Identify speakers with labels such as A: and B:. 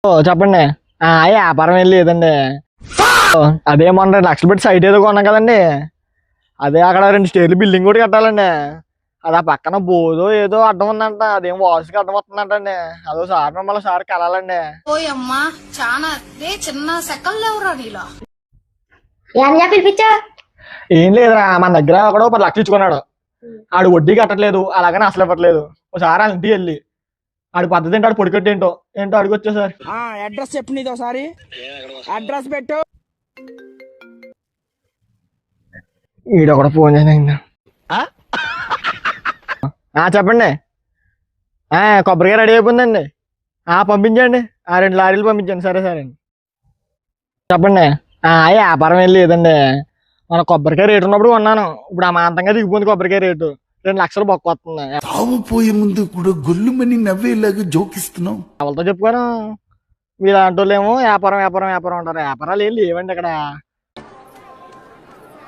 A: చెప్పండి. వ్యాపారం ఏం లేదండి. అదే మొన్న 2 లక్షలు పెట్టి సైట్ ఏదో కొన్నాం కదండి. అదే అక్కడ 2 స్టేర్లు బిల్డింగ్ కూడా కట్టాలండి. అది ఆ పక్కన బోధో ఏదో అడ్డం ఉందంట. అదేం వాసుకి అడ్డం వస్తుందంటండి. అదో సార్ మిమ్మల్ని సార్ కలాలండి.
B: ఓయమ్మా చాలా చిన్న సెకల్ లేవురా నీలో.
C: పిలిపించా
A: ఏం లేదురా, మన దగ్గర ఒకడు 10 లక్షలు ఇచ్చుకున్నాడు. ఆడు వడ్డీ కట్టట్లేదు, అలాగని అసలు ఇవ్వట్లేదు. ఒకసారి వాళ్ళ ఇంటికి వెళ్ళి ఆడు పద్ధతి ఏంటో, ఆడు పొడికట్టి ఏంటో అడిగి వచ్చేసారి.
D: అడ్రస్ చెప్పు, నీది ఒకసారి అడ్రస్ పెట్టు.
A: ఈడ కూడా ఫోన్ చేసింది. చెప్పండి. కొబ్బరికాయ రెడీ అయిపోయిందండి. పంపించండి. 2 లారీలు పంపించండి. సరే సరే అండి. చెప్పండి. వ్యాపారం ఏం లేదండి. మన కొబ్బరికాయ రేటు ఉన్నప్పుడు కొన్నాను. ఇప్పుడు అమాంతంగా దిగిపోయింది కొబ్బరికాయ రేటు. 2 లక్షలు బొక్క వస్తుంది.
E: తాగుపోయే ముందు కూడా గొల్లుమని నవ్వేలాగా జోకిస్తున్నావు.
A: ఎవరితో చెప్పుకోను. మీరు అంటోళ్ళేమో వ్యాపారం వ్యాపారం వ్యాపారం అంటారు. వ్యాపారాలు ఏం లేవండి ఇక్కడ.